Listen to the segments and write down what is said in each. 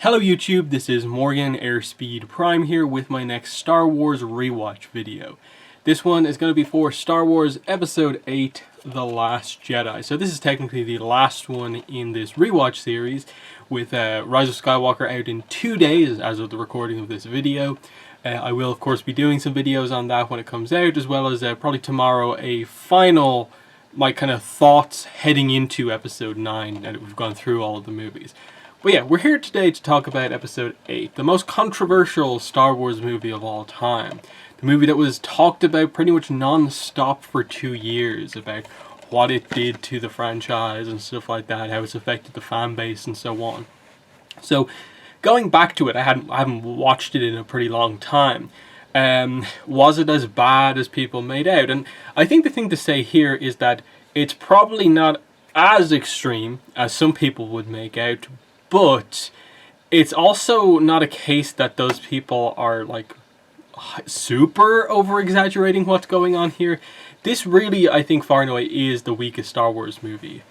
Hello YouTube, this is Morgan Airspeed Prime here with my next Star Wars rewatch video. This one is going to be for Star Wars Episode 8, The Last Jedi. So this is technically the last one in this rewatch series, with Rise of Skywalker out in 2 days as of the recording of this video. I will of course be doing some videos on that when it comes out, as well as probably tomorrow a final, my kind of thoughts heading into Episode 9, and we've gone through all of the movies. But yeah, we're here today to talk about Episode 8, the most controversial Star Wars movie of all time. The movie that was talked about pretty much non-stop for 2 years, about what it did to the franchise and stuff like that, how it's affected the fan base and so on. So, going back to it, I haven't watched it in a pretty long time. Was it as bad as people made out? And I think the thing to say here is that it's probably not as extreme as some people would make out, but it's also not a case that those people are like super over exaggerating what's going on here. This really, I think, far and away is the weakest Star Wars movie.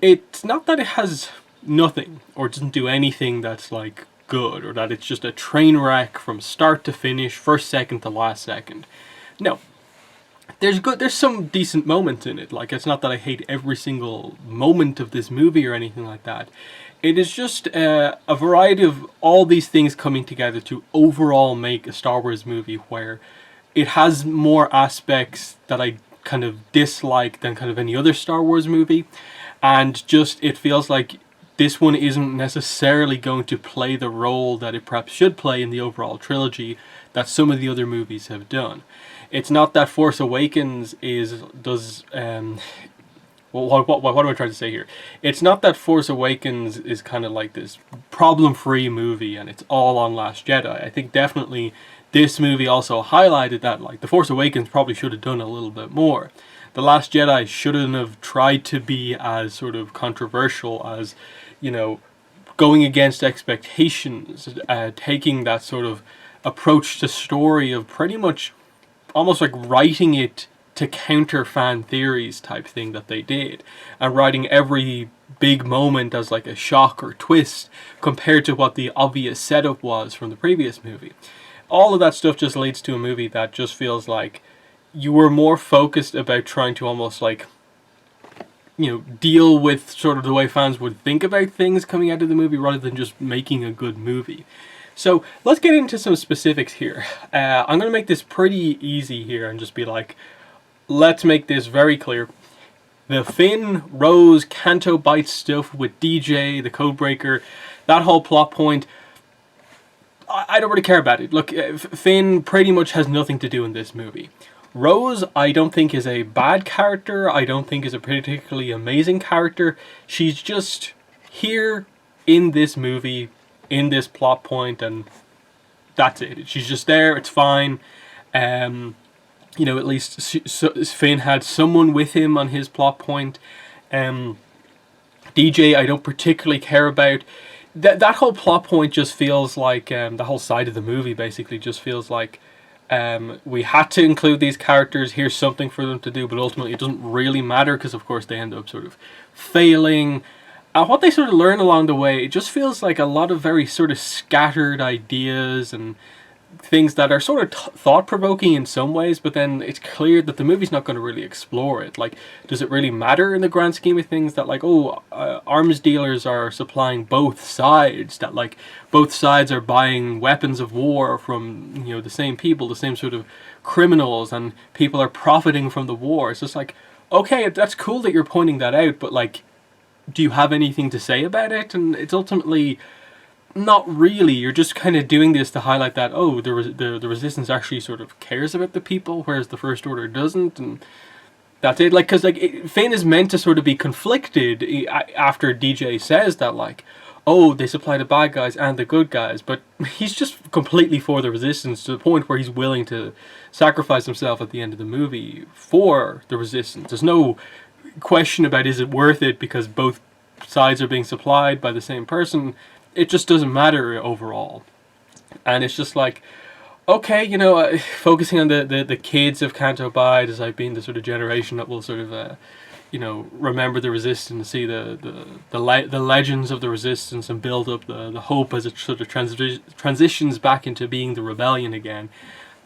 It's not that it has nothing or doesn't do anything that's like good, or that it's just a train wreck from start to finish, first second to last second. No. There's some decent moments in it. Like, it's not that I hate every single moment of this movie or anything like that. It is just a variety of all these things coming together to overall make a Star Wars movie where it has more aspects that I kind of dislike than kind of any other Star Wars movie. And just, it feels like this one isn't necessarily going to play the role that it perhaps should play in the overall trilogy that some of the other movies have done. It's not that Force Awakens what am I trying to say here? It's not that Force Awakens is kind of like this problem-free movie and it's all on Last Jedi. I think definitely this movie also highlighted that, like, The Force Awakens probably should have done a little bit more. The Last Jedi shouldn't have tried to be as sort of controversial as, you know, going against expectations, taking that sort of approach to story of pretty much almost like writing it to counter fan theories type thing that they did, and writing every big moment as like a shock or twist compared to what the obvious setup was from the previous movie. All of that stuff just leads to a movie that just feels like you were more focused about trying to almost like, you know, deal with sort of the way fans would think about things coming out of the movie rather than just making a good movie. So let's get into some specifics here. I'm going to make this pretty easy here and just be like, let's make this very clear. The Finn, Rose, Canto Bight stuff with DJ, the Codebreaker, that whole plot point, I don't really care about it. Look, Finn pretty much has nothing to do in this movie. Rose, I don't think is a bad character. I don't think is a particularly amazing character. She's just here in this movie, in this plot point, and that's it. She's just there. It's fine. You know, at least Finn had someone with him on his plot point. DJ, I don't particularly care about. That whole plot point just feels like, the whole side of the movie basically just feels like, we had to include these characters, here's something for them to do, but ultimately it doesn't really matter because of course they end up sort of failing. What they sort of learn along the way, it just feels like a lot of very sort of scattered ideas and things that are sort of thought-provoking in some ways, but then it's clear that the movie's not going to really explore it. Like, does it really matter in the grand scheme of things that, like, arms dealers are supplying both sides, that, like, both sides are buying weapons of war from, you know, the same people, the same sort of criminals, and people are profiting from the war? It's just like, okay, that's cool that you're pointing that out, but, like, do you have anything to say about it? And it's ultimately not really. You're just kind of doing this to highlight that, oh, the Resistance actually sort of cares about the people, whereas the First Order doesn't, and that's it. Like, because like Finn is meant to sort of be conflicted after DJ says that, like, oh, they supply the bad guys and the good guys, but he's just completely for the Resistance to the point where he's willing to sacrifice himself at the end of the movie for the Resistance. There's no question about is it worth it because both sides are being supplied by the same person. It just doesn't matter overall. And it's just like, okay, you know, focusing on the kids of Canto Bight as I've been the sort of generation that will sort of, remember the Resistance, see the legends of the Resistance, and build up the hope as it sort of transitions back into being the rebellion again.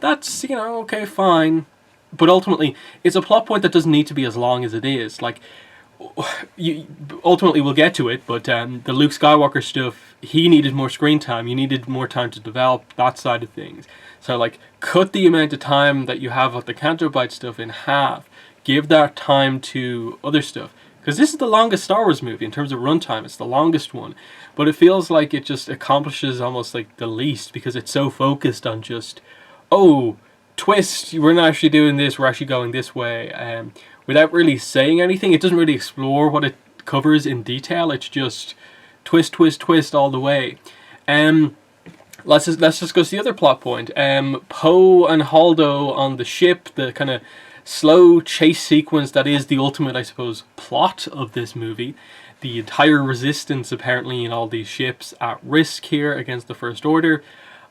That's, okay, fine. But ultimately, it's a plot point that doesn't need to be as long as it is. Like, ultimately we'll get to it, but the Luke Skywalker stuff, he needed more screen time. You needed more time to develop that side of things. So, like, cut the amount of time that you have with the Canto Bight stuff in half. Give that time to other stuff. Because this is the longest Star Wars movie in terms of runtime. It's the longest one. But it feels like it just accomplishes almost like the least, because it's so focused on just, oh, twist, we're not actually doing this, we're actually going this way. Without really saying anything. It doesn't really explore what it covers in detail. It's just twist, twist, twist all the way. Let's just go to the other plot point. Poe and Holdo on the ship, the kind of slow chase sequence that is the ultimate, I suppose, plot of this movie. The entire Resistance apparently in all these ships at risk here against the First Order.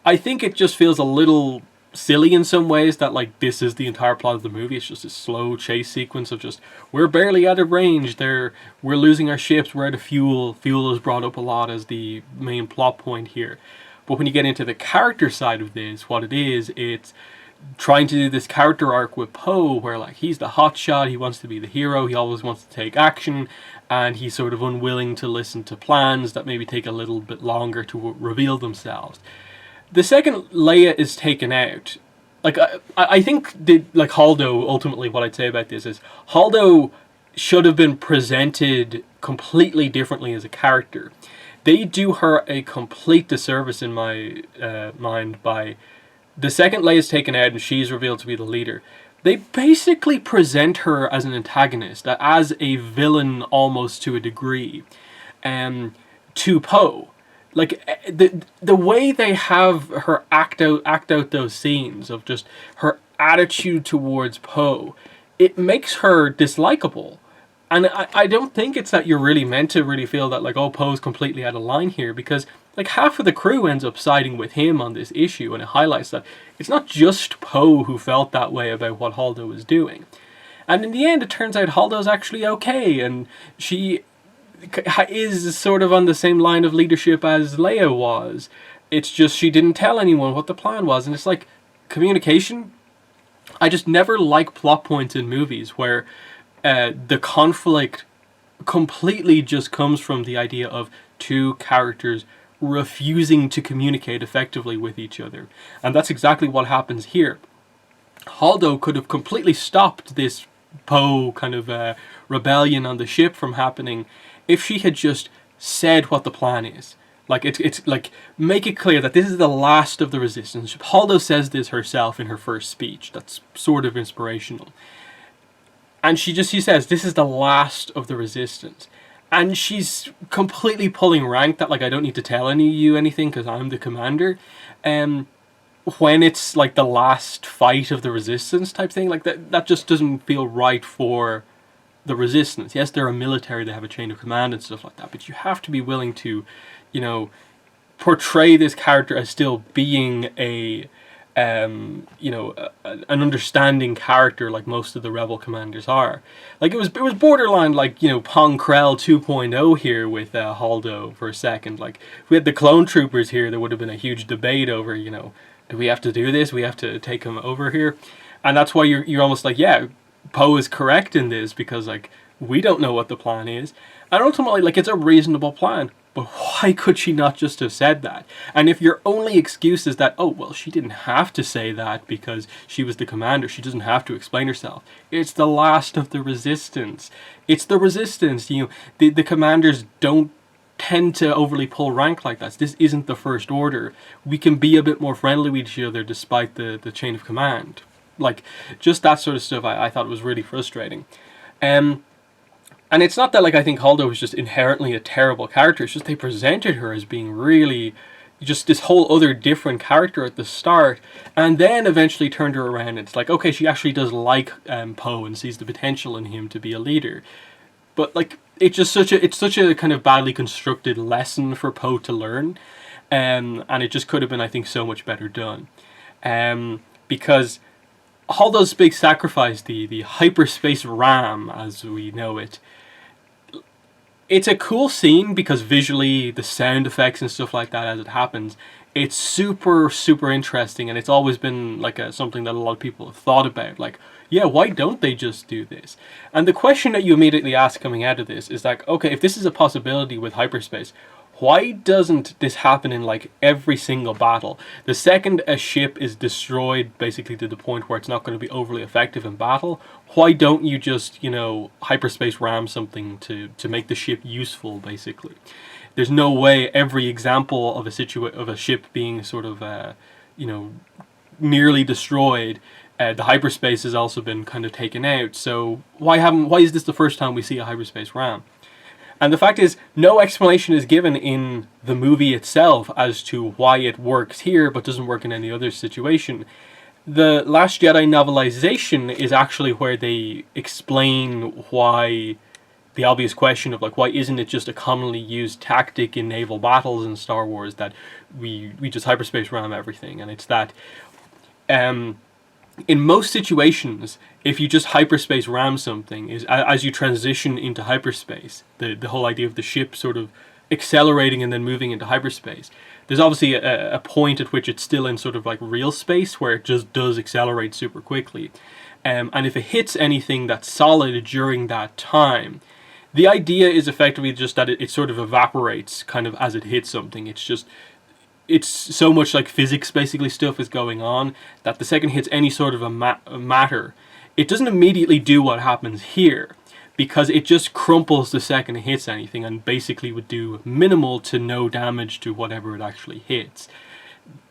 I think it just feels a little silly in some ways that, like, this is the entire plot of the movie. It's just a slow chase sequence of just, we're barely out of range, we're losing our ships, we're out of fuel. Fuel is brought up a lot as the main plot point here. But when you get into the character side of this, what it is, it's trying to do this character arc with Poe, where, like, he's the hotshot, he wants to be the hero, he always wants to take action, and he's sort of unwilling to listen to plans that maybe take a little bit longer to reveal themselves. The second Leia is taken out, like, I think like Holdo, ultimately what I'd say about this is Holdo should have been presented completely differently as a character. They do her a complete disservice in my mind by the second Leia's taken out and she's revealed to be the leader. They basically present her as an antagonist, as a villain almost to a degree, to Poe. Like, the way they have her act out those scenes of just her attitude towards Poe, it makes her dislikable. And I don't think it's that you're really meant to really feel that, like, oh, Poe's completely out of line here, because, like, half of the crew ends up siding with him on this issue, and it highlights that it's not just Poe who felt that way about what Holdo was doing. And in the end, it turns out Holdo's actually okay, and she is sort of on the same line of leadership as Leia was. It's just she didn't tell anyone what the plan was. And it's like, communication, I just never like plot points in movies where the conflict completely just comes from the idea of two characters refusing to communicate effectively with each other. And that's exactly what happens here. Holdo could have completely stopped this Poe kind of rebellion on the ship from happening if she had just said what the plan is. Like, it's like, make it clear that this is the last of the Resistance. Holdo says this herself in her first speech. That's sort of inspirational. And she says, this is the last of the Resistance. And she's completely pulling rank that, like, I don't need to tell any of you anything because I'm the commander. When it's, like, the last fight of the Resistance type thing, like, that just doesn't feel right for the Resistance. Yes, they're a military, they have a chain of command and stuff like that, but you have to be willing to, portray this character as still being an understanding character like most of the rebel commanders are. Like, it was borderline like, Pong Krell 2.0 here with Holdo for a second. Like, if we had the clone troopers here, there would have been a huge debate over, do we have to do this? We have to take him over here? And that's why you're almost like, yeah, Poe is correct in this, because, like, we don't know what the plan is. And ultimately, like, it's a reasonable plan. But why could she not just have said that? And if your only excuse is that, oh, well, she didn't have to say that because she was the commander, she doesn't have to explain herself. It's the last of the Resistance. It's the Resistance. The commanders don't tend to overly pull rank like that. This isn't the First Order. We can be a bit more friendly with each other despite the chain of command. Like, just that sort of stuff I thought was really frustrating. And it's not that, like, I think Holdo was just inherently a terrible character. It's just they presented her as being really just this whole other different character at the start, and then eventually turned her around. It's like, okay, she actually does like Poe and sees the potential in him to be a leader. But, like, it's such a kind of badly constructed lesson for Poe to learn, and it just could have been, I think, so much better done. Because Holdo's big sacrifice, the hyperspace ram as we know it, it's a cool scene because visually the sound effects and stuff like that as it happens, it's super super interesting, and it's always been like something that a lot of people have thought about, like, yeah, why don't they just do this? And the question that you immediately ask coming out of this is like, okay, if this is a possibility with hyperspace, why doesn't this happen in like every single battle? The second a ship is destroyed basically to the point where it's not going to be overly effective in battle, why don't you just, hyperspace ram something to make the ship useful, basically? There's no way every example of of a ship being sort of, nearly destroyed, the hyperspace has also been kind of taken out. So why is this the first time we see a hyperspace ram? And the fact is, no explanation is given in the movie itself as to why it works here but doesn't work in any other situation. The Last Jedi novelization is actually where they explain why, the obvious question of like, why isn't it just a commonly used tactic in naval battles in Star Wars that we just hyperspace ram everything? And it's that in most situations, if you just hyperspace ram something, is as you transition into hyperspace, the whole idea of the ship sort of accelerating and then moving into hyperspace, there's obviously a point at which it's still in sort of like real space where it just does accelerate super quickly. And if it hits anything that's solid during that time, the idea is effectively just that it sort of evaporates kind of as it hits something. It's so much like physics basically stuff is going on that the second it hits any sort of a matter, it doesn't immediately do what happens here, because it just crumples the second it hits anything and basically would do minimal to no damage to whatever it actually hits.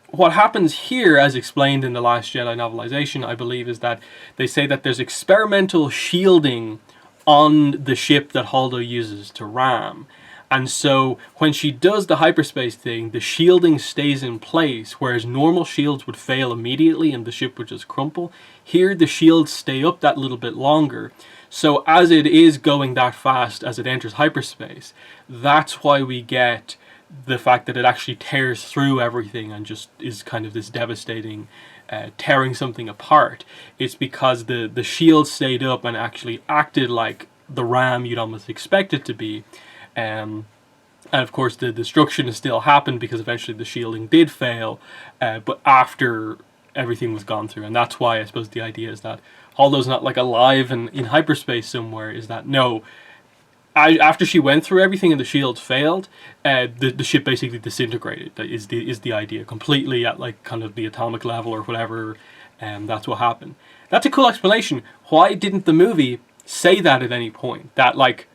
What happens here, as explained in the Last Jedi novelization, I believe, is that they say that there's experimental shielding on the ship that Holdo uses to ram. And so when she does the hyperspace thing, the shielding stays in place, whereas normal shields would fail immediately and the ship would just crumple. Here the shields stay up that little bit longer. So as it is going that fast as it enters hyperspace, that's why we get the fact that it actually tears through everything and just is kind of this devastating tearing something apart. It's because the shield stayed up and actually acted like the ram you'd almost expect it to be. And of course the destruction has still happened because eventually the shielding did fail, but after everything was gone through. And that's why I suppose the idea is that Holdo's not like alive and in hyperspace somewhere, is that no, after she went through everything and the shields failed, the ship basically disintegrated. That is the idea, completely at like kind of the atomic level or whatever. That's what happened. That's a cool explanation. Why didn't the movie say that at any point? That like,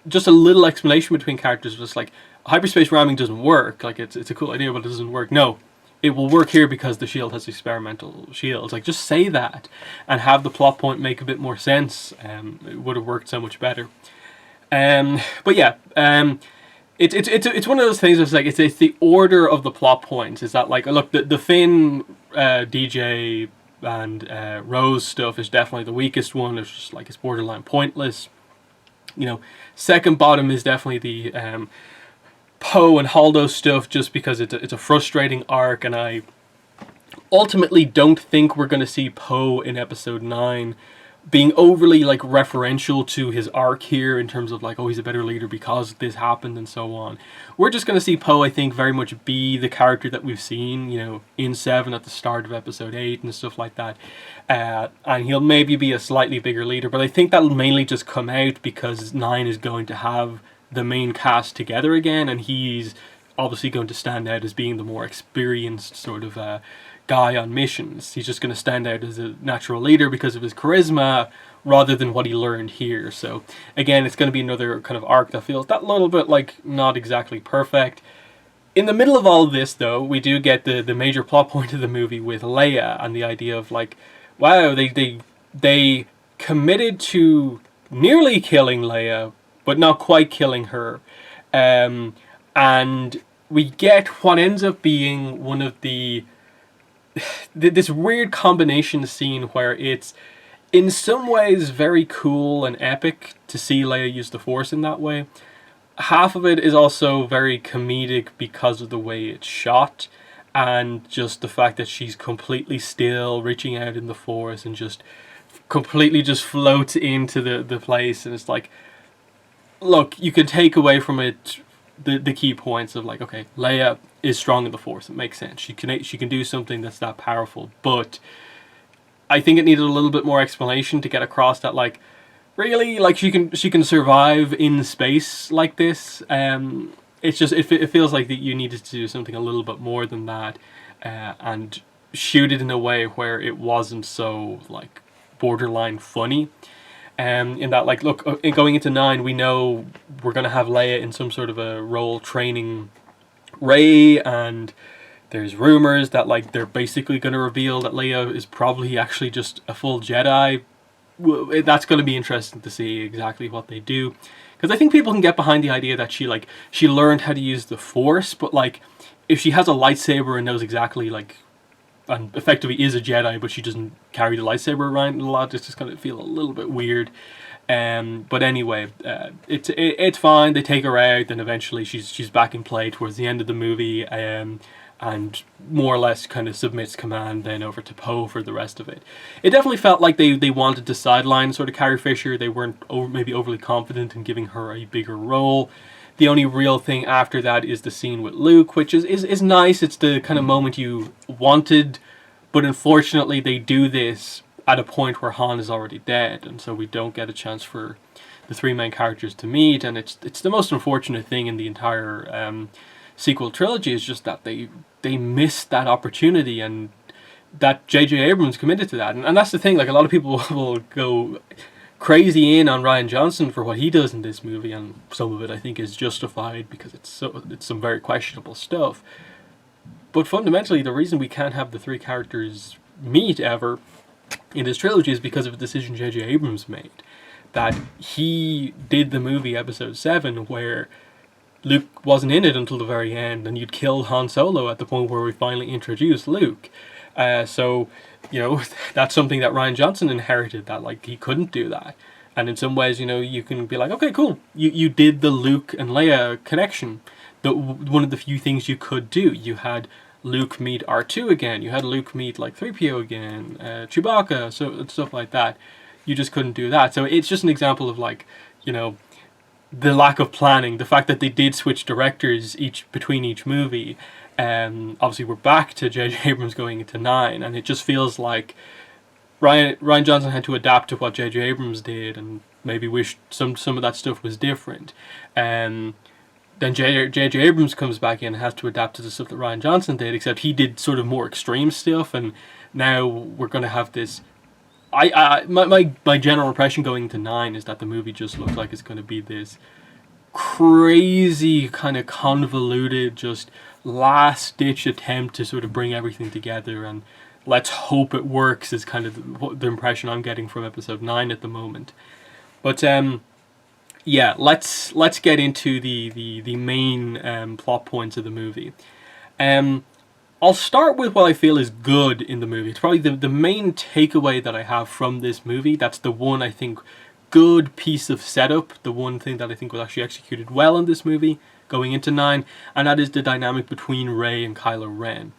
just a little explanation between characters, just like hyperspace ramming doesn't work. Like it's a cool idea, but it doesn't work. No, it will work here because the shield has experimental shields. Like just say that and have the plot point make a bit more sense. It would have worked so much better. But yeah, it's one of those things that's like it's the order of the plot points. Is that like, look, the Finn, DJ and Rose stuff is definitely the weakest one. It's just like it's borderline pointless. Second bottom is definitely the Poe and Holdo stuff, just because it's a frustrating arc, and I ultimately don't think we're going to see Poe in episode 9 being overly like referential to his arc here in terms of like, oh, he's a better leader because this happened and so on. We're just going to see Poe, I think, very much be the character that we've seen, in 7 at the start of episode 8 and stuff like that. And he'll maybe be a slightly bigger leader, but I think that'll mainly just come out because 9 is going to have the main cast together again, and he's obviously going to stand out as being the more experienced sort of guy on missions. He's just going to stand out as a natural leader because of his charisma rather than what he learned here. So again, it's going to be another kind of arc that feels that little bit like not exactly perfect. In the middle of all of this, though, we do get the major plot point of the movie with Leia and the idea of like, wow, they committed to nearly killing Leia but not quite killing her, and we get what ends up being one of this weird combination scene where it's in some ways very cool and epic to see Leia use the Force in that way. Half of it is also very comedic because of the way it's shot, and just the fact that she's completely still, reaching out in the Force, and just completely just floats into the place. And it's like, look, you can take away from it the key points of like, okay, Leia is strong in the Force. It makes sense. She can do something that's that powerful. But I think it needed a little bit more explanation to get across that, like, really, like, she can survive in space like this. It's just it feels like that you needed to do something a little bit more than that, and shoot it in a way where it wasn't so like borderline funny. In that, like, look, going into 9, we know we're gonna have Leia in some sort of a role training Rey, and there's rumors that like they're basically gonna reveal that Leia is probably actually just a full Jedi. That's gonna be interesting to see exactly what they do, because I think people can get behind the idea that she learned how to use the Force, but like if she has a lightsaber and knows exactly like, and effectively is a Jedi, but she doesn't carry the lightsaber around a lot, it's just gonna feel a little bit weird. But anyway, it's fine. They take her out, and eventually she's back in play towards the end of the movie, and more or less kind of submits command then over to Poe for the rest of it. It definitely felt like they wanted to sideline sort of Carrie Fisher. They weren't maybe overly confident in giving her a bigger role. The only real thing after that is the scene with Luke, which is nice. It's the kind of moment you wanted, but unfortunately they do this at a point where Han is already dead, and so we don't get a chance for the three main characters to meet, and it's the most unfortunate thing in the entire sequel trilogy, is just that they missed that opportunity, and that J.J. Abrams committed to that. And that's the thing, like, a lot of people will go crazy in on Rian Johnson for what he does in this movie, and some of it I think is justified because it's some very questionable stuff. But fundamentally, the reason we can't have the three characters meet ever in this trilogy is because of a decision J.J. Abrams made. That he did the movie Episode 7 where Luke wasn't in it until the very end, and you'd killed Han Solo at the point where we finally introduced Luke. So, you know, that's something that Rian Johnson inherited, that, like, he couldn't do that. And in some ways, you know, you can be like, okay, cool, you did the Luke and Leia connection. One of the few things you could do. You had Luke meet R2 again, you had Luke meet, like, 3PO again, Chewbacca, so stuff like that. You just couldn't do that. So it's just an example of, like, you know, the lack of planning, the fact that they did switch directors between each movie. Obviously we're back to J.J. Abrams going into 9, and it just feels like Rian Johnson had to adapt to what J.J. Abrams did, and maybe wish some of that stuff was different. Then J.J. Abrams comes back in and has to adapt to the stuff that Rian Johnson did, except he did sort of more extreme stuff, and now we're going to have this. My general impression going into 9 is that the movie just looks like it's going to be this crazy, kind of convoluted, just last-ditch attempt to sort of bring everything together, and let's hope it works, is kind of the impression I'm getting from Episode 9 at the moment. But yeah, let's get into the main plot points of the movie. I'll start with what I feel is good in the movie. It's probably the main takeaway that I have from this movie. That's the one, I think, good piece of setup. The one thing that I think was actually executed well in this movie going into 9. And that is the dynamic between Rey and Kylo Ren.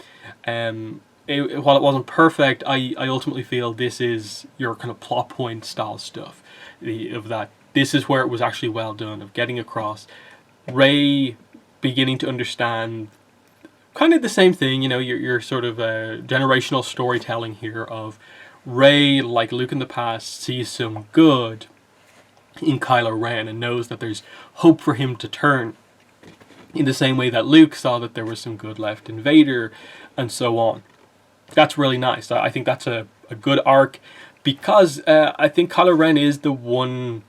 While it wasn't perfect, I ultimately feel this is your kind of plot point style stuff. This is where it was actually well done, of getting across Rey beginning to understand kind of the same thing, you know, your sort of generational storytelling here of Rey, like Luke in the past, sees some good in Kylo Ren and knows that there's hope for him to turn, in the same way that Luke saw that there was some good left in Vader, and so on. That's really nice. I think that's a good arc, because I think Kylo Ren is the one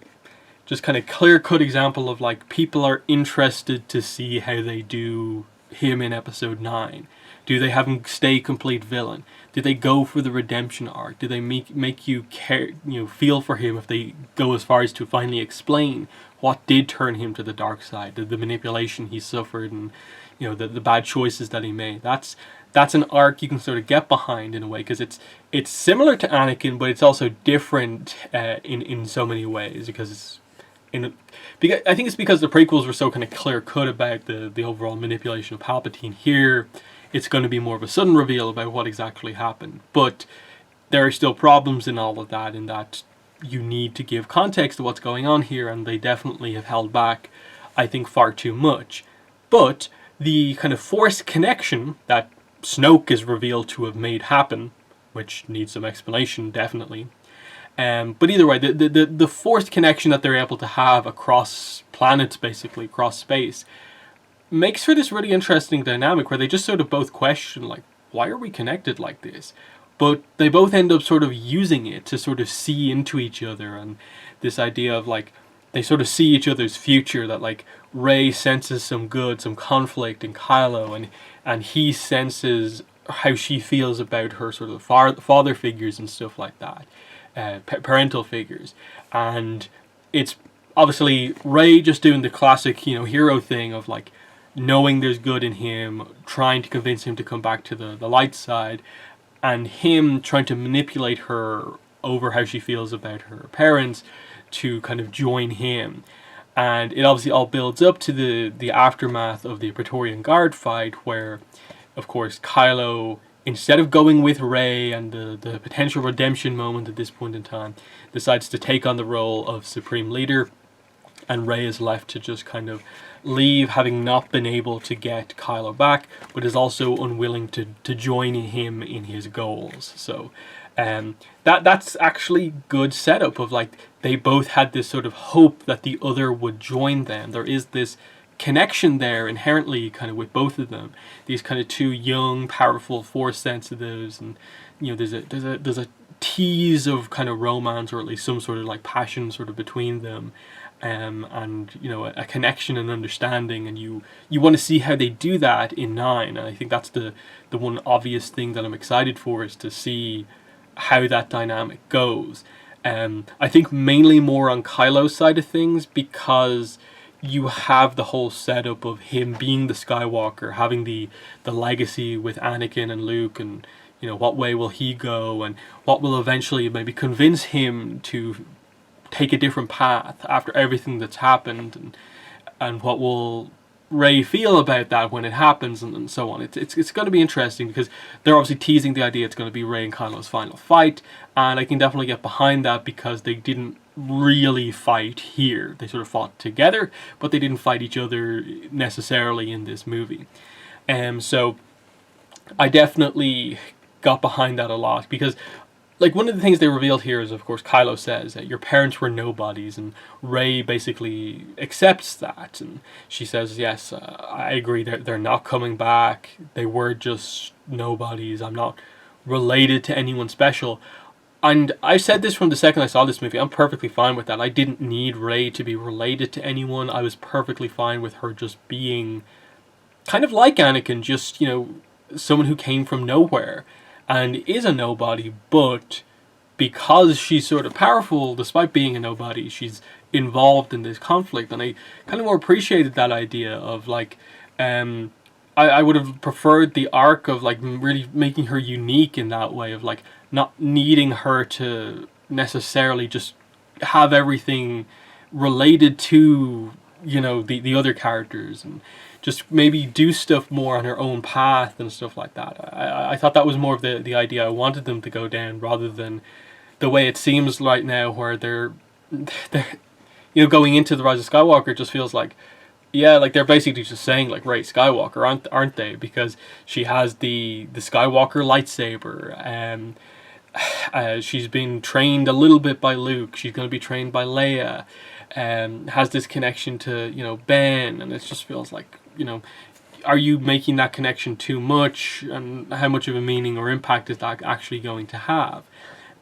just kind of clear-cut example of, like, people are interested to see how they do him in Episode 9. Do they have him stay complete villain? Do they go for the redemption arc? Do they make you care, you know, feel for him if they go as far as to finally explain what did turn him to the dark side, the manipulation he suffered, and, you know, the bad choices that he made? That's an arc you can sort of get behind in a way, because it's similar to Anakin, but it's also different in so many ways, because I think it's because the prequels were so kind of clear cut about the overall manipulation of Palpatine. Here it's going to be more of a sudden reveal about what exactly happened. But there are still problems in all of that, in that you need to give context to what's going on here, and they definitely have held back, I think, far too much. But the kind of forced connection that Snoke is revealed to have made happen, which needs some explanation, definitely. But either way, the forced connection that they're able to have across planets, basically, across space, makes for this really interesting dynamic where they just sort of both question, like, why are we connected like this? But they both end up sort of using it to sort of see into each other, and this idea of, like, they sort of see each other's future, that, like, Rey senses some good, some conflict in Kylo, and he senses how she feels about her sort of father figures and stuff like that, parental figures. And it's obviously Rey just doing the classic, hero thing of, like, knowing there's good in him, trying to convince him to come back to the light side, and him trying to manipulate her over how she feels about her parents to kind of join him. And it obviously all builds up to the aftermath of the Praetorian Guard fight, where, of course, Kylo, instead of going with Rey and the potential redemption moment at this point in time, decides to take on the role of Supreme Leader, and Rey is left to just kind of leave, having not been able to get Kylo back, but is also unwilling to join him in his goals. So that's actually good setup of, like, they both had this sort of hope that the other would join them. There is this connection there inherently kind of with both of them, these kind of two young, powerful, force sensitives, and there's a tease of kind of romance, or at least some sort of, like, passion sort of between them. And a connection and understanding, and you want to see how they do that in 9, and I think that's the one obvious thing that I'm excited for, is to see how that dynamic goes. I think mainly more on Kylo's side of things, because you have the whole setup of him being the Skywalker, having the legacy with Anakin and Luke, and what way will he go, and what will eventually maybe convince him to take a different path after everything that's happened, and what will Rey feel about that when it happens, and so on. It's going to be interesting, because they're obviously teasing the idea it's going to be Rey and Kylo's final fight, and I can definitely get behind that, because they didn't really fight here. They sort of fought together, but they didn't fight each other necessarily in this movie. So I definitely got behind that a lot, because, like, one of the things they revealed here is, of course, Kylo says that your parents were nobodies, and Rey basically accepts that, and she says, yes, I agree, they're not coming back, they were just nobodies, I'm not related to anyone special. And I said this from the second I saw this movie, I'm perfectly fine with that. I didn't need Rey to be related to anyone. I was perfectly fine with her just being kind of like Anakin, just, someone who came from nowhere and is a nobody, but because she's sort of powerful despite being a nobody, she's involved in this conflict. And I kind of more appreciated that idea of, like, I would have preferred the arc of, like, really making her unique in that way, of, like, not needing her to necessarily just have everything related to, the other characters, and just maybe do stuff more on her own path and stuff like that. I thought that was more of the idea I wanted them to go down, rather than the way it seems right now, where they're going into the Rise of Skywalker. It just feels like, yeah, like they're basically just saying, like, Rey Skywalker, aren't they? Because she has the Skywalker lightsaber, and she's been trained a little bit by Luke. She's going to be trained by Leia, and has this connection to Ben, and it just feels like, are you making that connection too much, and how much of a meaning or impact is that actually going to have?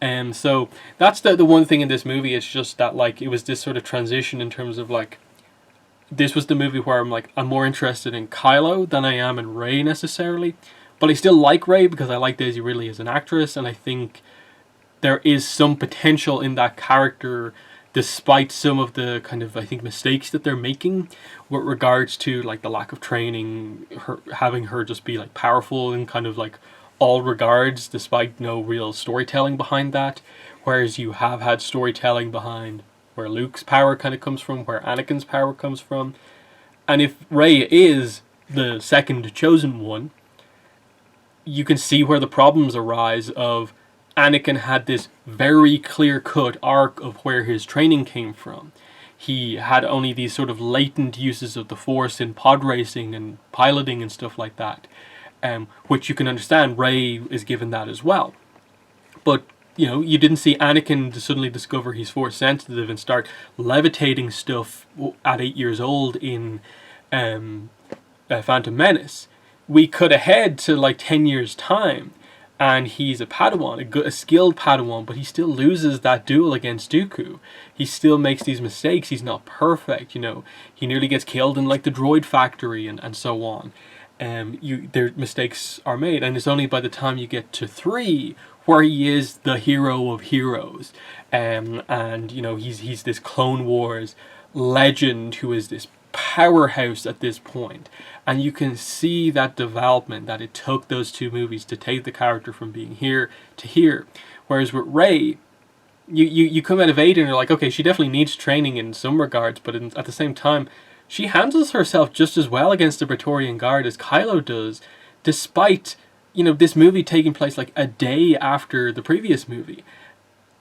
And so that's the one thing in this movie. It's just that, like, it was this sort of transition in terms of, like, this was the movie where I'm more interested in Kylo than I am in Rey necessarily, but I still like Rey because I like Daisy Ridley as an actress, and I think there is some potential in that character, despite some of the kind of, I think, mistakes that they're making with regards to, like, the lack of training, having her just be, like, powerful in kind of, like, all regards, despite no real storytelling behind that. Whereas you have had storytelling behind where Luke's power kind of comes from, where Anakin's power comes from. And if Rey is the second chosen one, you can see where the problems arise of Anakin had this very clear-cut arc of where his training came from. He had only these sort of latent uses of the Force in pod racing and piloting and stuff like that, which you can understand Rey is given that as well. But, you know, you didn't see Anakin suddenly discover he's Force sensitive and start levitating stuff at 8 years old in Phantom Menace. We cut ahead to like 10 years time, and he's a Padawan, a skilled Padawan, but he still loses that duel against Dooku. He still makes these mistakes. He's not perfect, you know. He nearly gets killed in like the droid factory and so on. Their mistakes are made, and it's only by the time you get to 3 where he is the hero of heroes, and you know he's this Clone Wars legend who is this powerhouse at this point, and you can see that development that it took those 2 movies to take the character from being here to here. Whereas with Rey, you come out of 8 and you're like, okay, she definitely needs training in some regards, but at the same time, she handles herself just as well against the Praetorian Guard as Kylo does, despite, you know, this movie taking place like a day after the previous movie.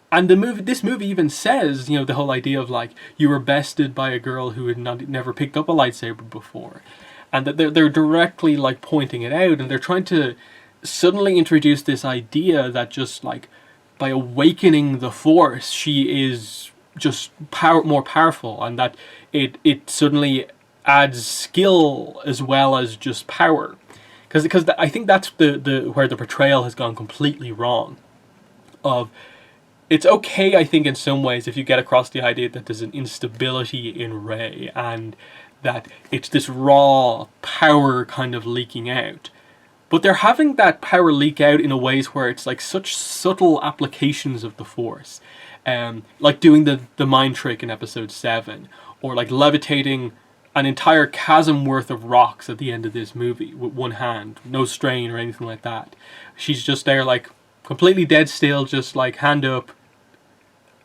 And this movie even says, you know, the whole idea of like, you were bested by a girl who had never picked up a lightsaber before. And that they're directly like pointing it out, and they're trying to suddenly introduce this idea that just like, by awakening the Force, she is just more powerful, and that it suddenly adds skill as well as just power, because I think that's the where the portrayal has gone completely wrong. Of it's okay, I think, in some ways, if you get across the idea that there's an instability in Rey and that it's this raw power kind of leaking out. But they're having that power leak out in a ways where it's like such subtle applications of the Force. Like doing the mind trick in episode 7, or like levitating an entire chasm worth of rocks at the end of this movie with one hand, no strain or anything like that. She's just there like completely dead still, just like hand up,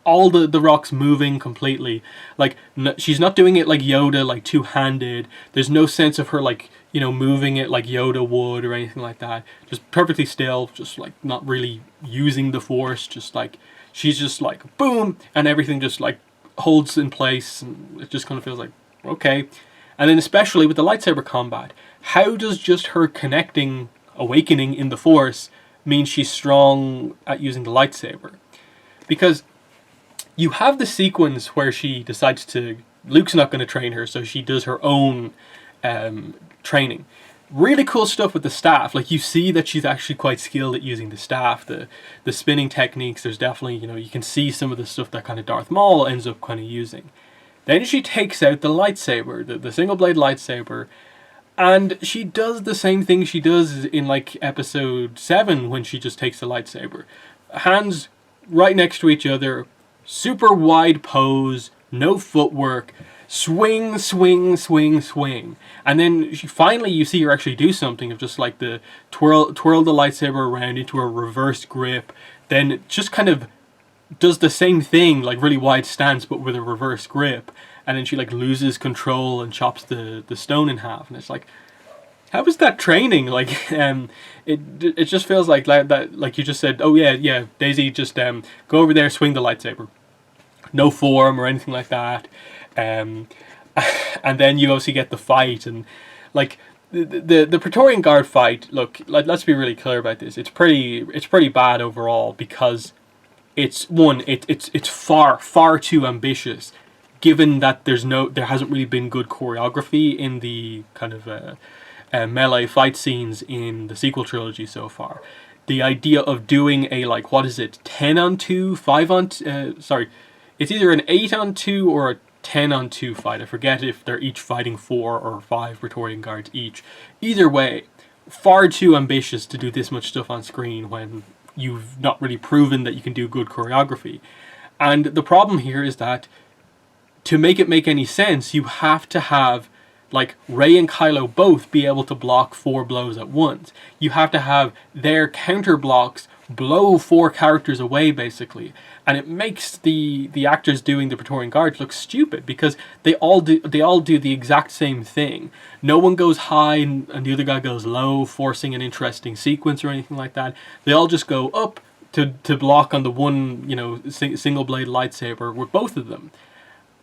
all the rocks moving completely. Like she's not doing it like Yoda, like two-handed. There's no sense of her like, you know, moving it like Yoda would or anything like that. Just perfectly still, just like not really using the Force, just like she's just like boom, and everything just like holds in place, and it just kind of feels like okay. And then especially with the lightsaber combat, how does just her awakening in the Force mean she's strong at using the lightsaber? Because you have the sequence where she decides Luke's not going to train her, so she does her own training. Really cool stuff with the staff. Like, you see that she's actually quite skilled at using the staff, the spinning techniques. There's definitely, you know, you can see some of the stuff that kind of Darth Maul ends up kind of using. Then she takes out the lightsaber, the single blade lightsaber, and she does the same thing she does in like episode 7 when she just takes the lightsaber. Hands right next to each other, super wide pose, no footwork, swing, swing, swing, swing. And then you see her actually do something of just like the twirl the lightsaber around into a reverse grip, then just kind of does the same thing, like really wide stance but with a reverse grip, and then she like loses control and chops the stone in half. And it's like, how is that training? Like, it just feels like that, like you just said, oh yeah, Daisy, just go over there, swing the lightsaber. No form or anything like that. And then you obviously get the fight, and like the Praetorian Guard fight. Look, let's be really clear about this. It's pretty bad overall, because it's far too ambitious, given that there hasn't really been good choreography in the kind of melee fight scenes in the sequel trilogy so far. The idea of doing a, like, what is it, 10-on-2, 5-on, it's either an 8-on-2 or a 10-on-2 fight. I forget if they're each fighting 4 or 5 Praetorian Guards each. Either way, far too ambitious to do this much stuff on screen when you've not really proven that you can do good choreography. And the problem here is that to make it make any sense, you have to have like Rey and Kylo both be able to block 4 blows at once. You have to have their counter blocks blow 4 characters away, basically, and it makes the actors doing the Praetorian Guards look stupid because they all do the exact same thing. No one goes high and the other guy goes low, forcing an interesting sequence or anything like that. They all just go up to block on the one, you know, single blade lightsaber with both of them.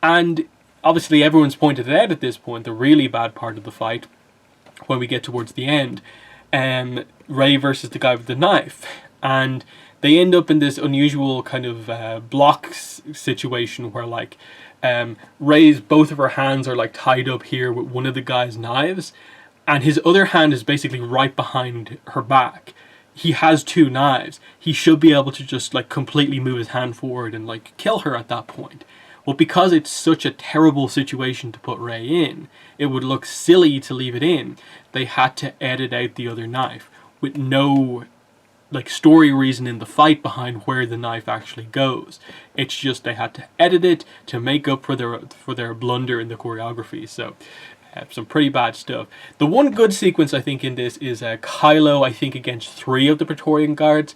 And obviously everyone's pointed it out at this point, the really bad part of the fight, when we get towards the end, Rey versus the guy with the knife. And they end up in this unusual kind of block situation where, like, Rey's, both of her hands are like tied up here with one of the guy's knives, and his other hand is basically right behind her back. He has 2 knives. He should be able to just like completely move his hand forward and like kill her at that point. Well, because it's such a terrible situation to put Rey in, it would look silly to leave it in. They had to edit out the other knife with no like story reason in the fight behind where the knife actually goes. It's just they had to edit it to make up for their blunder in the choreography. So some pretty bad stuff. The one good sequence I think in this is Kylo, I think, against 3 of the Praetorian Guards.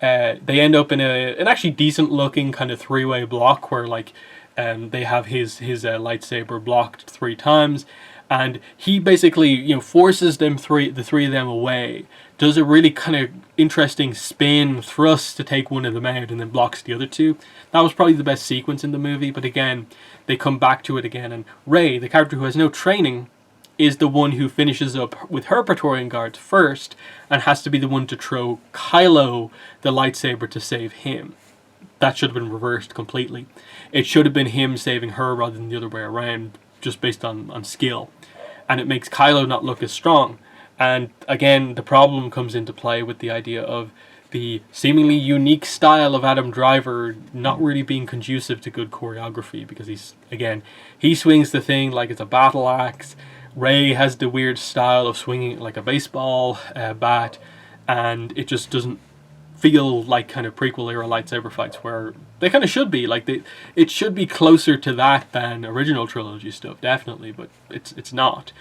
They end up in an actually decent looking kind of 3-way block where, like, they have his lightsaber blocked 3 times, and he basically, you know, forces the 3 of them away, does a really kind of interesting spin thrust to take one of them out, and then blocks the other 2. That was probably the best sequence in the movie, but again, they come back to it again, and Rey, the character who has no training, is the one who finishes up with her Praetorian Guards first, and has to be the one to throw Kylo the lightsaber to save him. That should have been reversed completely. It should have been him saving her rather than the other way around, just based on skill. And it makes Kylo not look as strong. And again, the problem comes into play with the idea of the seemingly unique style of Adam Driver not really being conducive to good choreography, because he swings the thing like it's a battle axe. Rey has the weird style of swinging it like a baseball bat, and it just doesn't feel like kind of prequel era lightsaber fights where they kind of should be. Like, it should be closer to that than original trilogy stuff, definitely, but it's not.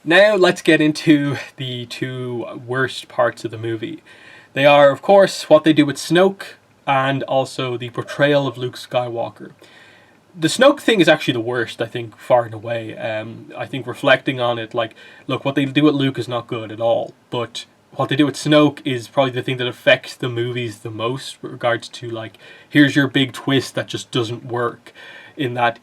Now let's get into the 2 worst parts of the movie. They are, of course, what they do with Snoke, and also the portrayal of Luke Skywalker. The Snoke thing is actually the worst, I think, far and away. I think reflecting on it, like, look, what they do with Luke is not good at all, but what they do with Snoke is probably the thing that affects the movies the most, with regards to, like, here's your big twist that just doesn't work, in that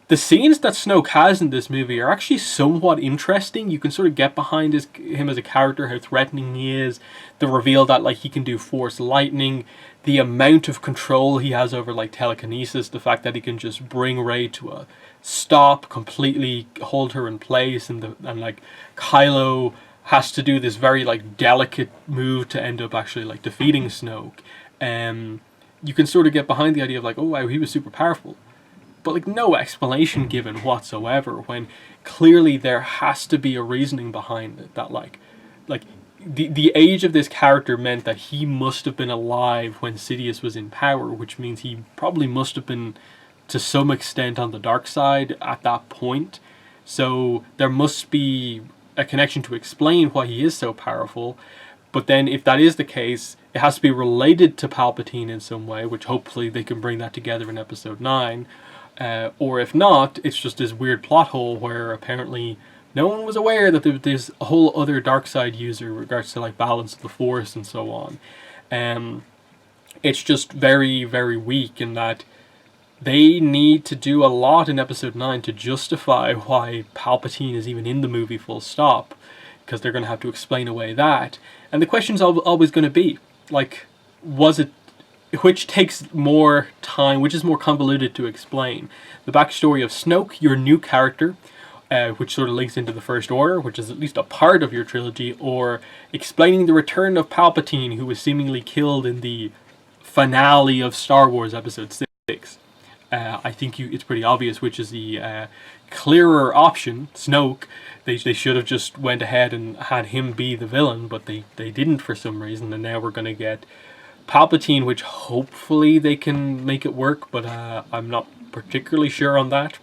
the scenes that Snoke has in this movie are actually somewhat interesting. You can sort of get behind him as a character, how threatening he is, the reveal that, like, he can do Force lightning, the amount of control he has over, like, telekinesis, the fact that he can just bring Rey to a stop, completely hold her in place, and like Kylo has to do this very, like, delicate move to end up actually, like, defeating Snoke. You can sort of get behind the idea of, like, oh wow, he was super powerful, but, like, no explanation given whatsoever, when clearly there has to be a reasoning behind it, that like the age of this character meant that he must have been alive when Sidious was in power, which means he probably must have been to some extent on the dark side at that point. So there must be a connection to explain why he is so powerful. But then if that is the case, it has to be related to Palpatine in some way, which hopefully they can bring that together in episode 9. Or if not, it's just this weird plot hole where apparently no one was aware that there's a whole other dark side user in regards to, like, balance of the Force and so on. It's just very, very weak in that they need to do a lot in episode 9 to justify why Palpatine is even in the movie, full stop, because they're going to have to explain away that. And the question's always going to be, like, which takes more time, which is more convoluted to explain? The backstory of Snoke, your new character, which sort of links into the First Order, which is at least a part of your trilogy, or explaining the return of Palpatine, who was seemingly killed in the finale of Star Wars Episode 6. I think it's pretty obvious which is the clearer option, Snoke. They should have just went ahead and had him be the villain, but they didn't for some reason, and now we're going to get Palpatine, which hopefully they can make it work, but I'm not particularly sure on that.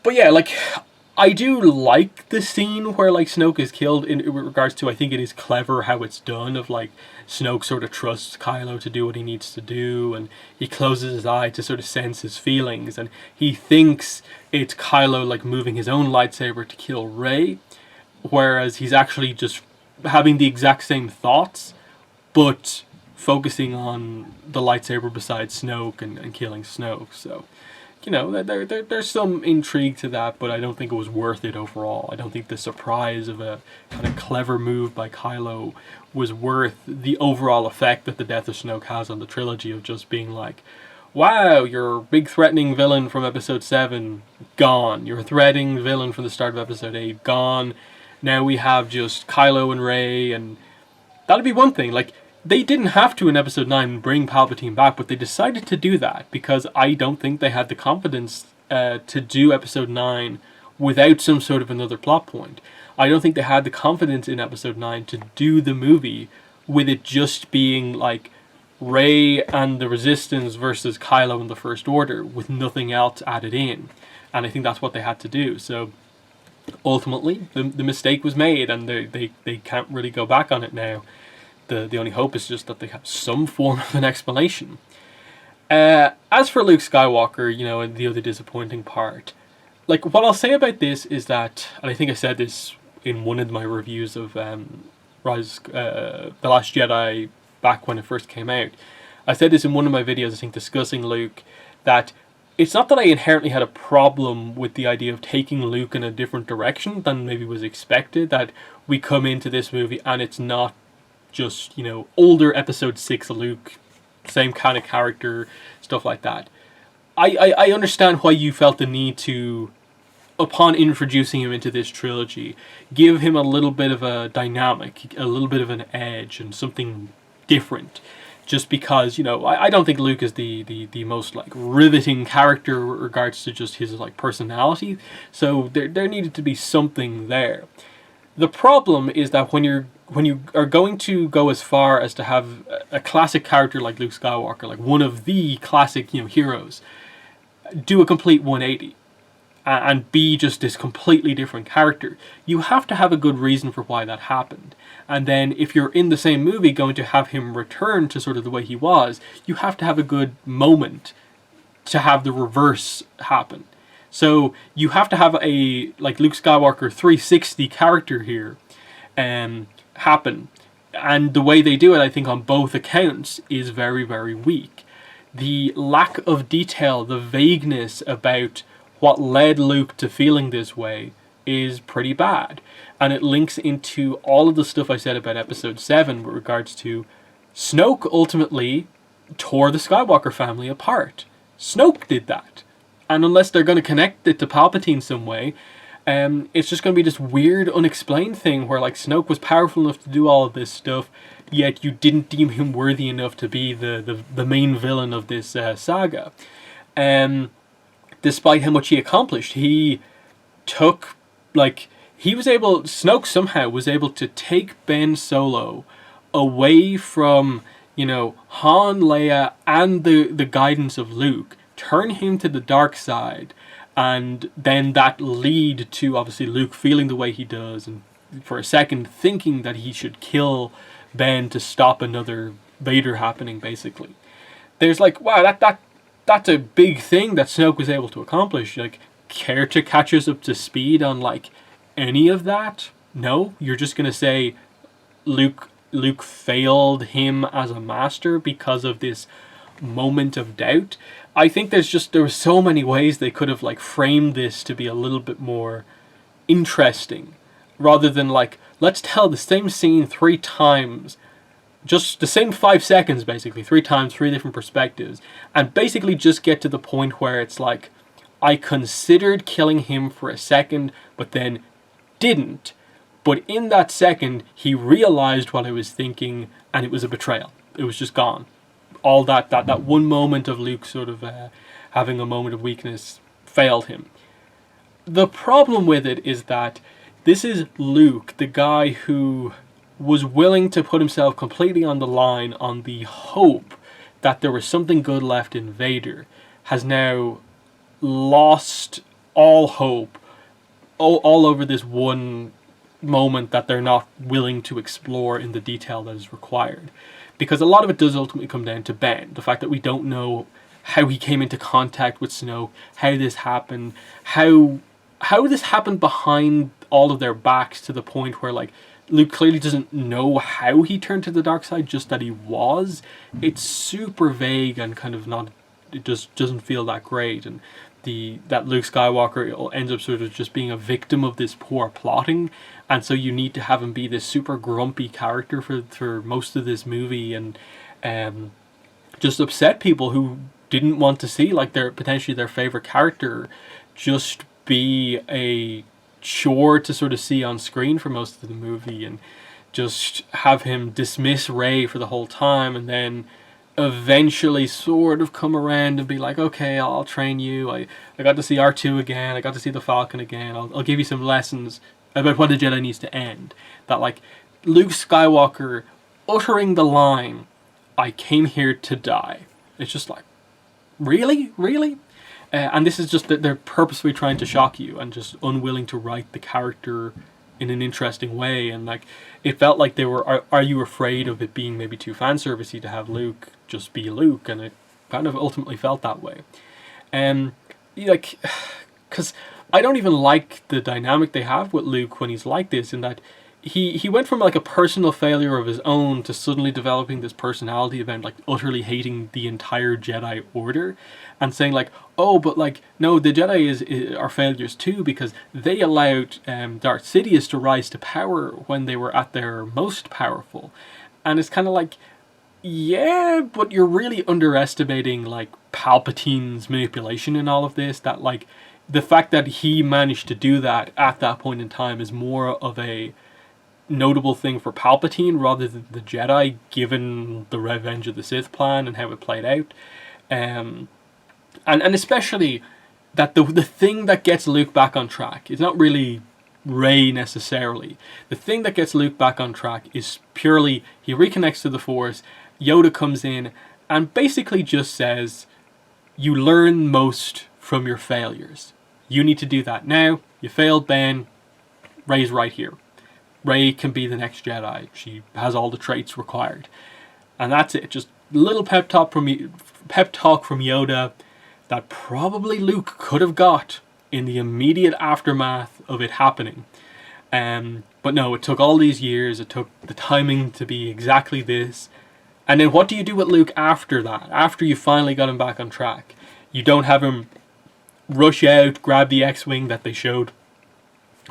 But yeah, like, I do like the scene where, like, Snoke is killed in regards to, I think it is clever how it's done, of, like, Snoke sort of trusts Kylo to do what he needs to do, and he closes his eye to sort of sense his feelings, and he thinks it's Kylo, like, moving his own lightsaber to kill Rey, whereas he's actually just having the exact same thoughts, but focusing on the lightsaber beside Snoke and killing Snoke. So, you know, there's some intrigue to that, but I don't think it was worth it overall. I don't think the surprise of a kind of clever move by Kylo was worth the overall effect that the death of Snoke has on the trilogy, of just being like, wow, your big threatening villain from episode 7, gone. Your threatening villain from the start of episode 8, gone. Now we have just Kylo and Rey, and that'd be one thing. Like, they didn't have to in episode 9 bring Palpatine back, but they decided to do that because I don't think they had the confidence to do episode 9 without some sort of another plot point. I don't think they had the confidence in episode 9 to do the movie with it just being like Rey and the Resistance versus Kylo and the First Order with nothing else added in. And I think that's what they had to do. So ultimately, the mistake was made, and they can't really go back on it now. The only hope is just that they have some form of an explanation. As for Luke Skywalker, you know, and the other disappointing part, like, what I'll say about this is that, and I think I said this in one of my reviews of The Last Jedi back when it first came out. I said this in one of my videos, I think, discussing Luke, that it's not that I inherently had a problem with the idea of taking Luke in a different direction than maybe was expected, that we come into this movie and it's not just, you know, older episode 6 Luke, same kind of character, stuff like that. I understand why you felt the need to, upon introducing him into this trilogy, give him a little bit of a dynamic, a little bit of an edge, and something different. Just because, you know, I don't think Luke is the most, like, riveting character with regards to just his, like, personality. So there needed to be something there. The problem is that when you are going to go as far as to have a classic character like Luke Skywalker, like one of the classic, you know, heroes, do a complete 180 and be just this completely different character, you have to have a good reason for why that happened. And then if you're in the same movie going to have him return to sort of the way he was, you have to have a good moment to have the reverse happen. So you have to have a, like, Luke Skywalker 360 character here happen. And the way they do it, I think, on both accounts is very, very weak. The lack of detail, the vagueness about what led Luke to feeling this way is pretty bad. And it links into all of the stuff I said about episode 7 with regards to Snoke ultimately tore the Skywalker family apart. Snoke did that. And unless they're going to connect it to Palpatine some way, it's just going to be this weird, unexplained thing where, like, Snoke was powerful enough to do all of this stuff, yet you didn't deem him worthy enough to be the main villain of this saga. Despite how much he accomplished, he took, like, Snoke somehow was able to take Ben Solo away from, you know, Han, Leia, and the guidance of Luke, turn him to the dark side, and then that lead to obviously Luke feeling the way he does, and for a second thinking that he should kill Ben to stop another Vader happening, basically. There's, like, wow, that's a big thing that Snoke was able to accomplish. Like, care to catch us up to speed on, like, any of that? No? You're just gonna say Luke failed him as a master because of this moment of doubt? I think there were so many ways they could have, like, framed this to be a little bit more interesting, rather than, like, let's tell the same scene 3 times, just the same 5 seconds, basically, 3 times, 3 different perspectives, and basically just get to the point where it's like, I considered killing him for a second, but then didn't. But in that second, he realized what I was thinking, and it was a betrayal. It was just gone. All that one moment of Luke sort of having a moment of weakness failed him. The problem with it is that this is Luke, the guy who was willing to put himself completely on the line on the hope that there was something good left in Vader, has now lost all hope all over this one moment that they're not willing to explore in the detail that is required. Because a lot of it does ultimately come down to Ben. The fact that we don't know how he came into contact with Snoke, how this happened, how this happened behind all of their backs, to the point where like Luke clearly doesn't know how he turned to the dark side, just that he was. It's super vague and kind of not, it just doesn't feel that great. And that Luke Skywalker ends up sort of just being a victim of this poor plotting, and so you need to have him be this super grumpy character for most of this movie, and just upset people who didn't want to see like potentially their favorite character just be a chore to sort of see on screen for most of the movie, and just have him dismiss Rey for the whole time, and then eventually sort of come around and be like, okay, I'll train you. I got to see R2 again. I got to see the Falcon again. I'll give you some lessons about what a Jedi needs to end. That like Luke Skywalker uttering the line, "I came here to die." It's just like, really? And this is just that they're purposely trying to shock you and just unwilling to write the character in an interesting way. And like, it felt like they were, are you afraid of it being maybe too fan servicey to have Luke just be Luke? And it kind of ultimately felt that way. Like, because I don't even like the dynamic they have with Luke when he's like this, in that he went from like a personal failure of his own to suddenly developing this personality event, like utterly hating the entire Jedi Order, and saying like, oh, but like, no, the Jedi are failures too, because they allowed Darth Sidious to rise to power when they were at their most powerful. And it's kind of like, yeah, but you're really underestimating like Palpatine's manipulation in all of this. That like the fact that he managed to do that at that point in time is more of a notable thing for Palpatine rather than the Jedi, given the Revenge of the Sith plan and how it played out. And especially that the thing that gets Luke back on track is not really Rey necessarily. The thing that gets Luke back on track is purely he reconnects to the Force, Yoda comes in and basically just says, you learn most from your failures. You need to do that now. You failed, Ben. Rey's right here. Rey can be the next Jedi. She has all the traits required. And that's it. Just a little pep talk from Yoda that probably Luke could have got in the immediate aftermath of it happening. But no, it took all these years. It took the timing to be exactly this. And then what do you do with Luke after that? After you finally got him back on track? You don't have him rush out, grab the X-Wing that they showed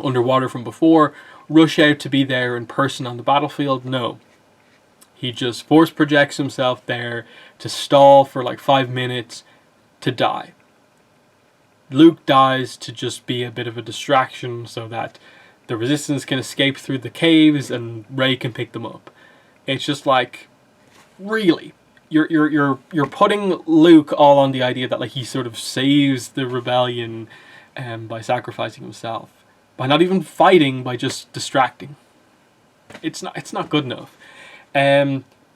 underwater from before, rush out to be there in person on the battlefield. No. He just force projects himself there to stall for like 5 minutes to die. Luke dies to just be a bit of a distraction so that the Resistance can escape through the caves and Rey can pick them up. It's just like, really? You're putting Luke all on the idea that like he sort of saves the rebellion by sacrificing himself. By not even fighting, by just distracting. It's not good enough.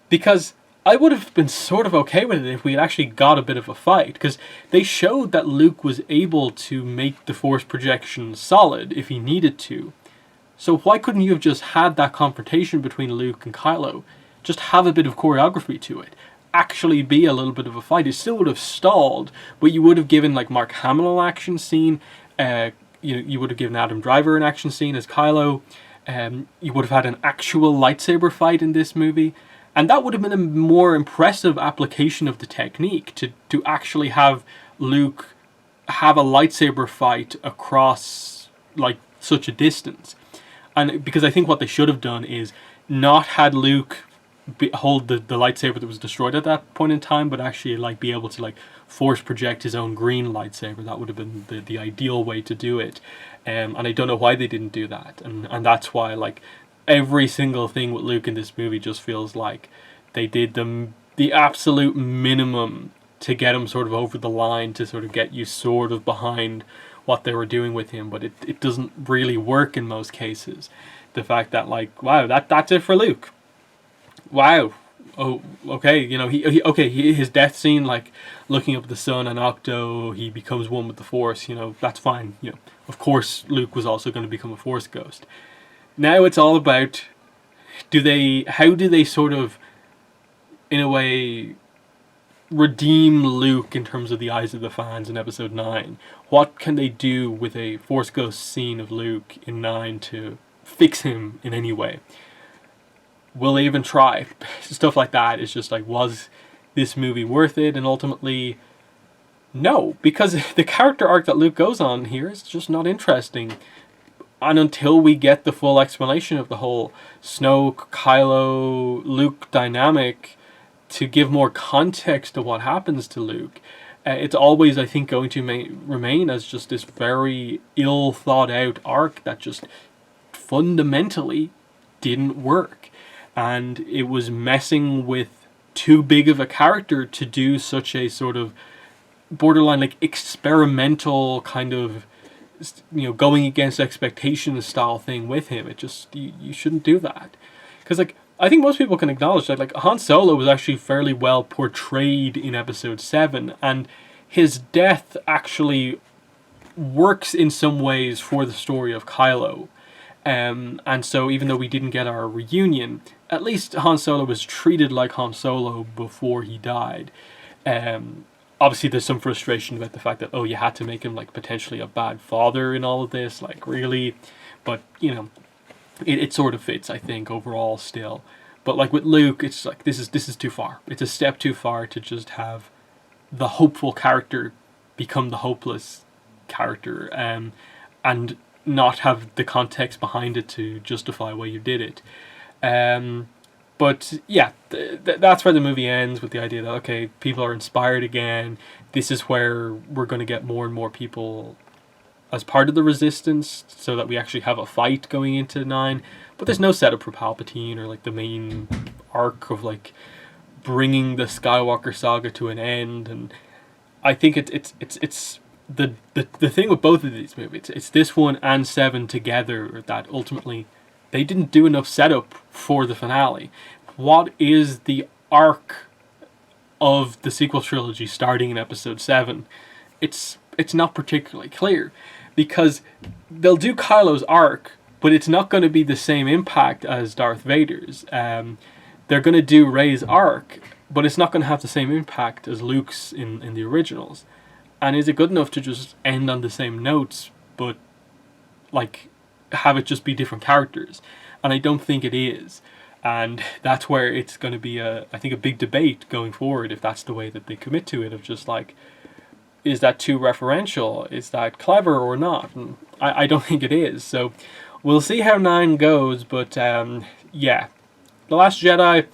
Because I would have been sort of okay with it if we had actually got a bit of a fight. Because they showed that Luke was able to make the Force projection solid if he needed to. So why couldn't you have just had that confrontation between Luke and Kylo? Just have a bit of choreography to it. Actually be a little bit of a fight. It still would have stalled, but you would have given like Mark Hamill an action scene. You would have given Adam Driver an action scene as Kylo. You would have had an actual lightsaber fight in this movie. And that would have been a more impressive application of the technique to actually have Luke have a lightsaber fight across like such a distance. And because I think what they should have done is not had Luke hold the lightsaber that was destroyed at that point in time, but actually like be able to like force project his own green lightsaber. That would have been the ideal way to do it. And I don't know why they didn't do that. And that's why like every single thing with Luke in this movie just feels like they did the absolute minimum to get him sort of over the line, to sort of get you sort of behind what they were doing with him. But it doesn't really work in most cases. The fact that like, wow, that's it for Luke. Wow, oh, okay, his death scene, like looking up at the sun and Octo, he becomes one with the Force, that's fine. Of course Luke was also going to become a Force ghost. Now it's all about, how do they sort of, in a way, redeem Luke in terms of the eyes of the fans in episode 9? What can they do with a Force ghost scene of Luke in 9 to fix him in any way? Will they even try? Stuff like that is just like, was this movie worth it? And ultimately, no, because the character arc that Luke goes on here is just not interesting. And until we get the full explanation of the whole Snoke, Kylo, Luke dynamic to give more context to what happens to Luke, it's always, I think, going to remain as just this very ill thought out arc that just fundamentally didn't work. And it was messing with too big of a character to do such a sort of borderline like experimental kind of, going against expectations style thing with him. It just, you shouldn't do that. Because like, I think most people can acknowledge that like Han Solo was actually fairly well portrayed in episode 7, and his death actually works in some ways for the story of Kylo. And so even though we didn't get our reunion, at least Han Solo was treated like Han Solo before he died. Obviously there's some frustration about the fact that, you had to make him like potentially a bad father in all of this, like really, but it sort of fits, I think, overall still. But like with Luke, it's like this is too far. It's a step too far to just have the hopeful character become the hopeless character, and not have the context behind it to justify why you did it. But yeah, that's where the movie ends, with the idea that, okay, people are inspired again. This is where we're going to get more and more people as part of the Resistance, so that we actually have a fight going into 9. But there's no setup for Palpatine or like the main arc of like bringing the Skywalker saga to an end. And I think it's the thing with both of these movies. It's this one and 7 together that ultimately they didn't do enough setup for the finale. What is the arc of the sequel trilogy starting in episode 7? It's not particularly clear, because they'll do Kylo's arc, but it's not going to be the same impact as Darth Vader's. They're going to do Rey's arc, but it's not going to have the same impact as Luke's in the originals. And is it good enough to just end on the same notes, but like have it just be different characters? And I don't think it is. And that's where it's going to be I think a big debate going forward, if that's the way that they commit to it, of just like, is that too referential? Is that clever or not? And I don't think it is. So we'll see how 9 goes. But yeah, The Last Jedi,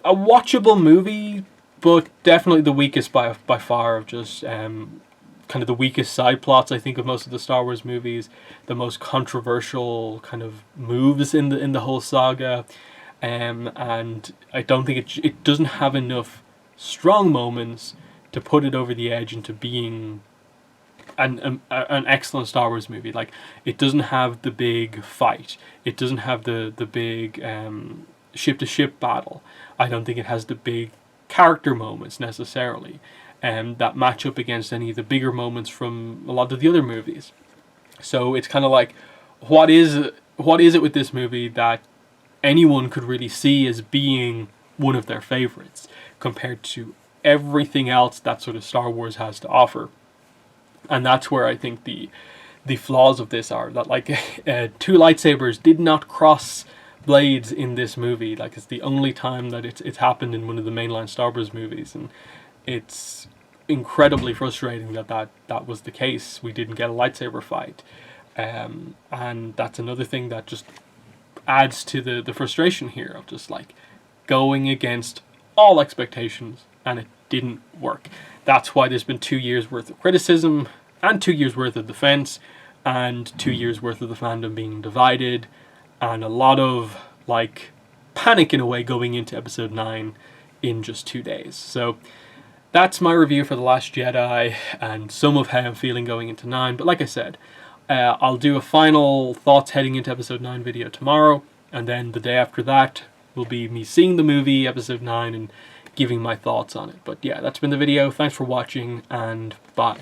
a watchable movie, but definitely the weakest by far of just kind of the weakest side plots, I think, of most of the Star Wars movies. The most controversial kind of moves in the whole saga. And I don't think it doesn't have enough strong moments to put it over the edge into being an excellent Star Wars movie. Like, it doesn't have the big fight. It doesn't have the big ship-to-ship battle. I don't think it has the big character moments necessarily, that match up against any of the bigger moments from a lot of the other movies. So it's kind of like, what is it with this movie that anyone could really see as being one of their favorites compared to everything else that sort of Star Wars has to offer? And that's where I think the flaws of this are, that like 2 lightsabers did not cross blades in this movie. Like, it's the only time that it's happened in one of the mainline Star Wars movies, and it's incredibly frustrating that was the case. We didn't get a lightsaber fight, and that's another thing that just adds to the frustration here of just like going against all expectations, and it didn't work. That's why there's been 2 years worth of criticism, and 2 years worth of defense, and 2 years worth of the fandom being divided, and a lot of like panic in a way going into episode 9 in just 2 days. So that's my review for The Last Jedi and some of how I'm feeling going into 9. But like I said, I'll do a final thoughts heading into episode 9 video tomorrow, and then the day after that will be me seeing the movie, episode 9, and giving my thoughts on it. But yeah, that's been the video. Thanks for watching, and bye.